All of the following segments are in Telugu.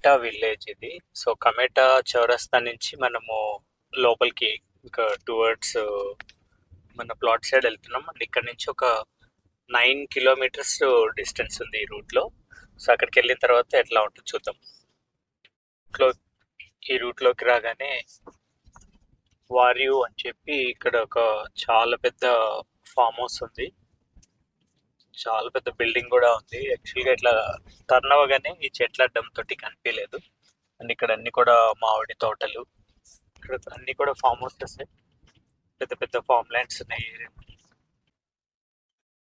కమేటా విలేజ్ ఇది. సో, కమేటా చౌరస్తా నుంచి మనము లోపలికి ఇంకా టువర్డ్స్ మన ప్లాట్ సైడ్ వెళ్తున్నాం. అండ్ ఇక్కడ నుంచి ఒక 9 కిలోమీటర్స్ డిస్టెన్స్ ఉంది ఈ రూట్లో. సో, అక్కడికి వెళ్ళిన తర్వాత ఎట్లా ఉంటుందో చూద్దాం. ఈ రూట్లోకి రాగానే వారియు అని చెప్పి ఇక్కడ ఒక చాలా పెద్ద ఫామ్ హౌస్ ఉంది. చాలా పెద్ద బిల్డింగ్ కూడా ఉంది. యాక్చువల్గా ఇట్లా టర్న్ అవ్వగానే ఈ చెట్ల అడ్డం తోటి కనిపించలేదు. అండ్ ఇక్కడ అన్ని కూడా మామిడి తోటలు, ఇక్కడ అన్ని కూడా ఫామ్ హౌసెస్, పెద్ద పెద్ద ఫామ్ ల్యాండ్స్ ఉన్నాయి.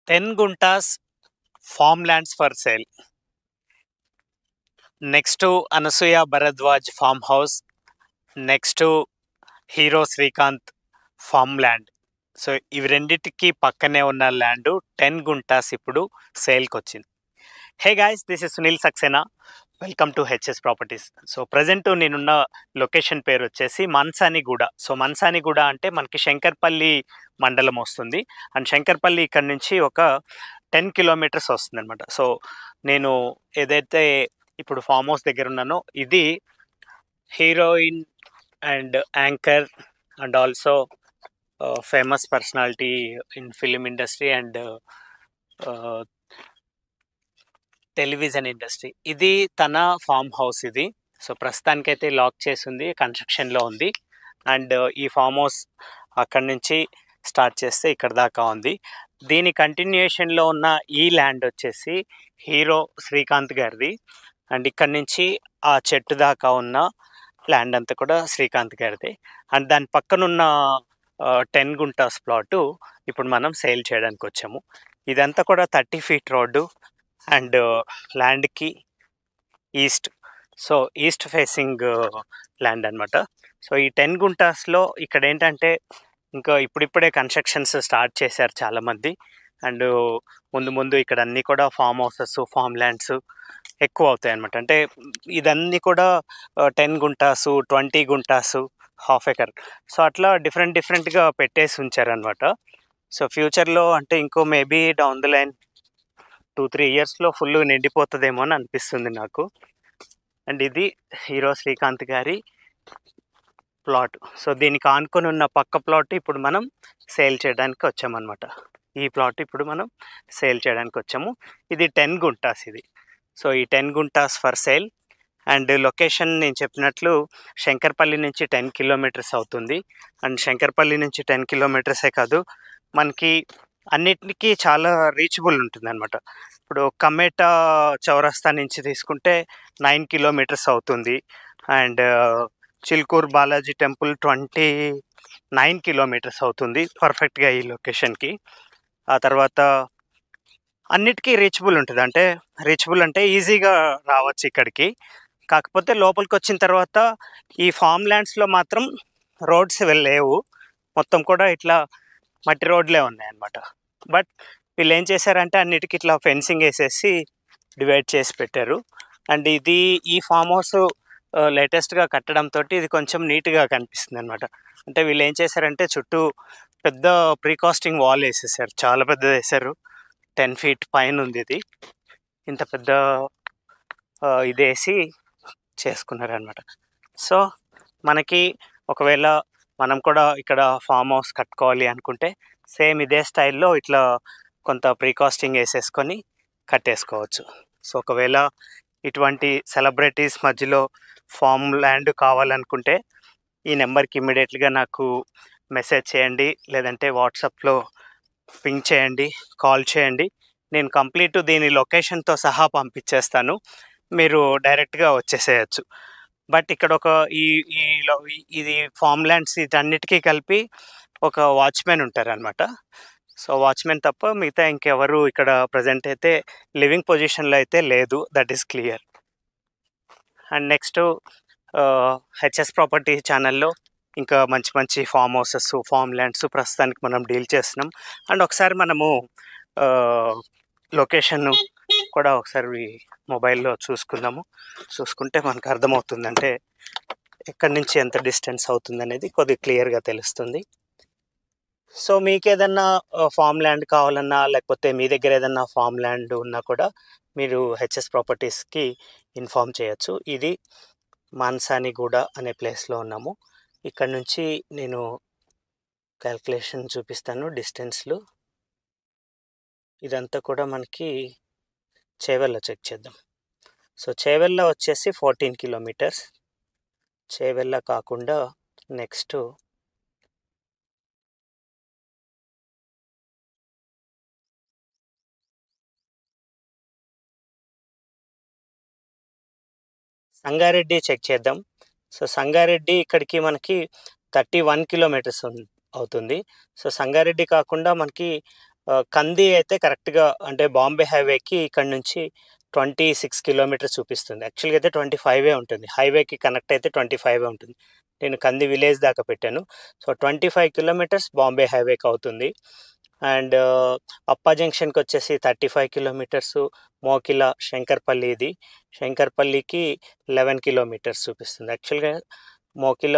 10 guntas form lands for sale. Next to Anasuya Bharadwaj farm house, next to hero Srikanth farm land. So ఇవి రెండింటికి పక్కనే ఉన్న ల్యాండ్ 10 గుంటాస్ ఇప్పుడు సేల్కి వచ్చింది. Hey guys, this is Sunil Saxena. Welcome to HS properties. So present నేనున్న లొకేషన్ పేరు వచ్చేసి మన్సానిగూడ. సో మన్సానిగూడ అంటే మనకి శంకర్పల్లి మండలం వస్తుంది. అండ్ శంకర్పల్లి ఇక్కడ నుంచి ఒక 10 కిలోమీటర్స్ వస్తుంది అనమాట. సో నేను ఏదైతే ఇప్పుడు ఫామ్ హౌస్ దగ్గర ఉన్నానో ఇది heroine and anchor and also famous personality in film industry and television industry. ఇది తన ఫామ్ హౌస్ ఇది. సో ప్రస్తుతానికైతే లాక్ చేసి ఉంది, కన్స్ట్రక్షన్లో ఉంది. అండ్ ఈ ఫామ్ హౌస్ అక్కడి నుంచి స్టార్ట్ చేస్తే ఇక్కడ దాకా ఉంది. దీని కంటిన్యూషన్లో ఉన్న ఈ ల్యాండ్ వచ్చేసి హీరో శ్రీకాంత్ గారిది. అండ్ ఇక్కడ నుంచి ఆ చెట్టు దాకా ఉన్న ల్యాండ్ అంతా కూడా శ్రీకాంత్ గారిది. అండ్ దాని పక్కనున్న 10 గుంటాస్ ప్లాటు ఇప్పుడు మనం సేల్ చేయడానికి వచ్చాము. ఇదంతా కూడా 30 ఫీట్ రోడ్డు అండ్ ల్యాండ్కి east, so east facing land అనమాట. సో ఈ 10 గుంటాస్లో ఇక్కడ ఏంటంటే ఇంకా ఇప్పుడిప్పుడే కన్స్ట్రక్షన్స్ స్టార్ట్ చేశారు చాలామంది. అండ్ ముందు ముందు ఇక్కడ అన్నీ కూడా ఫామ్ హౌసెస్, ఫామ్ ల్యాండ్స్ ఎక్కువ అవుతాయి అనమాట. అంటే ఇదన్నీ కూడా 10 గుంటాసు, 20 గుంటాసు, హాఫ్ ఎకర్, సో అట్లా డిఫరెంట్గా పెట్టేసి ఉంచారనమాట. సో ఫ్యూచర్లో అంటే ఇంకో మేబీ డౌన్ ద లైన్ 2-3 ఇయర్స్లో ఫుల్ నిండిపోతుందేమో అని అనిపిస్తుంది నాకు. అండ్ ఇది హీరో శ్రీకాంత్ గారి ప్లాట్. సో దీనికి ఆనుకొని ఉన్న పక్క ప్లాట్ ఇప్పుడు మనం సేల్ చేయడానికి వచ్చామన్నమాట. ఈ ప్లాట్ ఇప్పుడు మనం సేల్ చేయడానికి వచ్చాము. ఇది 10 గుంటాస్ ఇది. సో ఈ 10 guntas for sale. And location నేను చెప్పినట్లు శంకర్పల్లి నుంచి 10 కిలోమీటర్స్ అవుతుంది. అండ్ శంకర్పల్లి నుంచి 10 కిలోమీటర్సే కాదు, మనకి అన్నిటికీ చాలా రీచబుల్ ఉంటుంది అనమాట. ఇప్పుడు కమేటా చౌరస్తా నుంచి తీసుకుంటే 9 కిలోమీటర్స్ అవుతుంది. And Chilkur Balaji temple 29 kilometres అవుతుంది పర్ఫెక్ట్గా ఈ లొకేషన్కి. ఆ తర్వాత అన్నిటికీ రీచబుల్ ఉంటుంది. అంటే రీచబుల్ అంటే ఈజీగా రావచ్చు ఇక్కడికి. కాకపోతే లోపలికి వచ్చిన తర్వాత ఈ ఫామ్ ల్యాండ్స్లో మాత్రం రోడ్స్ లేవు, మొత్తం కూడా ఇట్లా మట్టి రోడ్లే ఉన్నాయన్నమాట. బట్ వీళ్ళు ఏం చేశారంటే అన్నిటికీ ఇట్లా ఫెన్సింగ్ వేసేసి డివైడ్ చేసి పెట్టారు. అండ్ ఇది ఈ ఫామ్ హౌస్ లేటెస్ట్గా కట్టడంతో ఇది కొంచెం నీట్గా కనిపిస్తుంది అనమాట. అంటే వీళ్ళు ఏం చేశారంటే చుట్టూ పెద్ద ప్రీకాస్టింగ్ వాల్ వేసేసారు, చాలా పెద్దది వేసారు. 10 ఫీట్ పైన ఉంది ఇది. ఇంత పెద్ద ఇది వేసి చేసుకున్నారనమాట. సో మనకి ఒకవేళ మనం కూడా ఇక్కడ ఫామ్ హౌస్ కట్టుకోవాలి అనుకుంటే సేమ్ ఇదే స్టైల్లో ఇట్లా కొంత ప్రీకాస్టింగ్ వేసేసుకొని కట్టేసుకోవచ్చు. సో ఒకవేళ ఇటువంటి సెలబ్రిటీస్ మధ్యలో ఫామ్ ల్యాండ్ కావాలనుకుంటే ఈ నెంబర్కి ఇమ్మీడియట్గా నాకు మెసేజ్ చేయండి, లేదంటే వాట్సాప్లో పింగ్ చేయండి, కాల్ చేయండి. నేను కంప్లీట్ దీని లొకేషన్తో సహా పంపించేస్తాను, మీరు డైరెక్ట్గా వచ్చేసేయచ్చు. బట్ ఇక్కడ ఒక ఇది ఫామ్ ల్యాండ్స్ వీటన్నిటికీ కలిపి ఒక వాచ్మెన్ ఉంటారనమాట. సో వాచ్మెన్ తప్ప మిగతా ఇంకెవరు ఇక్కడ ప్రజెంట్ అయితే లివింగ్ పొజిషన్లో అయితే లేదు, that is clear. And next HS property ఛానల్లో ఇంకా మంచి మంచి ఫామ్ హౌసెస్, ఫామ్ ల్యాండ్స్ ప్రస్తుతానికి మనం డీల్ చేస్తున్నాం. అండ్ ఒకసారి మనము లొకేషన్ కూడా ఒకసారి మొబైల్లో చూసుకుంటే మనకు అర్థమవుతుంది, అంటే ఎక్కడి నుంచి ఎంత డిస్టెన్స్ అవుతుంది అనేది కొద్దిగా క్లియర్గా తెలుస్తుంది. సో మీకు ఏదన్నా ఫామ్ ల్యాండ్ కావాలన్నా, లేకపోతే మీ దగ్గర ఏదన్నా ఫామ్ ల్యాండ్ ఉన్నా కూడా మీరు హెచ్ఎస్ ప్రాపర్టీస్కి ఇన్ఫామ్ చేయొచ్చు. ఇది మాన్సానిగూడ అనే ప్లేస్లో ఉన్నాము. ఇక్కడ నుంచి నేను క్యాల్కులేషన్ చూపిస్తాను డిస్టెన్స్లు. ఇదంతా కూడా మనకి చేవెళ్ళ చెక్ చేద్దాం. సో చేవెళ్ళ వచ్చేసి 14 కిలోమీటర్స్. చేవెళ్ళ కాకుండా నెక్స్ట్ సంగారెడ్డి చెక్ చేద్దాం. సో సంగారెడ్డి ఇక్కడికి మనకి 31 కిలోమీటర్స్ అవుతుంది. సో సంగారెడ్డి కాకుండా మనకి కంది అయితే కరెక్ట్గా అంటే బాంబే హైవేకి ఇక్కడ నుంచి 26 కిలోమీటర్స్ చూపిస్తుంది. యాక్చువల్గా అయితే 25 ఉంటుంది. హైవేకి కనెక్ట్ అయితే 25 ఉంటుంది. నేను కంది విలేజ్ దాకా పెట్టాను. సో 25 కిలోమీటర్స్ బాంబే హైవేకి అవుతుంది. అండ్ అప్పా జంక్షన్కి వచ్చేసి 35 కిలోమీటర్స్. మోకిల శంకర్పల్లి, ఇది శంకర్పల్లికి 11 కిలోమీటర్స్ చూపిస్తుంది. యాక్చువల్గా మోకిల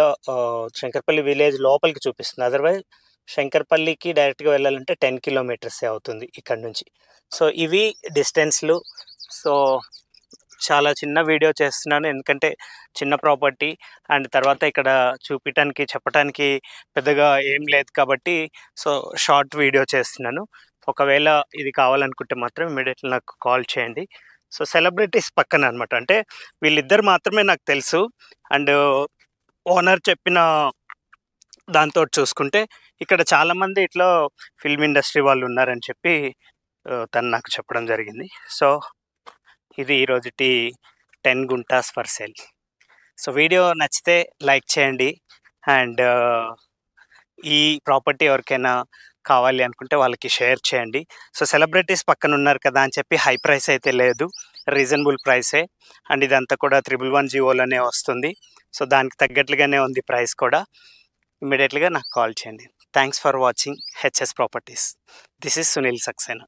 శంకర్పల్లి విలేజ్ లోపలికి చూపిస్తుంది. అదర్వైజ్ శంకర్పల్లికి డైరెక్ట్గా వెళ్ళాలంటే 10 కిలోమీటర్సే అవుతుంది ఇక్కడ నుంచి. సో ఇవి డిస్టెన్స్లు. సో చాలా చిన్న వీడియో చేస్తున్నాను, ఎందుకంటే చిన్న ప్రాపర్టీ అండ్ తర్వాత ఇక్కడ చూపించడానికి చెప్పడానికి పెద్దగా ఏం లేదు కాబట్టి సో షార్ట్ వీడియో చేస్తున్నాను. ఒకవేళ ఇది కావాలనుకుంటే మాత్రం ఇమీడియట్లీ నాకు కాల్ చేయండి. సో సెలబ్రిటీస్ పక్కన అనమాట, అంటే వీళ్ళిద్దరు మాత్రమే నాకు తెలుసు. అండ్ ఓనర్ చెప్పిన దాంతో చూసుకుంటే ఇక్కడ చాలామంది ఇట్లా ఫిల్మ్ ఇండస్ట్రీ వాళ్ళు ఉన్నారని చెప్పి తను నాకు చెప్పడం జరిగింది. సో ఇది ఈరోజుటి 10 guntas for sale. So video నచ్చితే లైక్ చేయండి. అండ్ ఈ ప్రాపర్టీ ఎవరికైనా కావాలి అనుకుంటే వాళ్ళకి షేర్ చేయండి. సో సెలబ్రిటీస్ పక్కన ఉన్నారు కదా అని చెప్పి హై ప్రైస్ అయితే లేదు, రీజనబుల్ ప్రైసే. అండ్ ఇదంతా కూడా 111 జీవోలోనే వస్తుంది. సో దానికి తగ్గట్లుగానే ఉంది ప్రైస్ కూడా. ఇమ్మీడియట్గా నాకు కాల్ చేయండి. Thanks for watching HS properties. This is Sunil Saxena.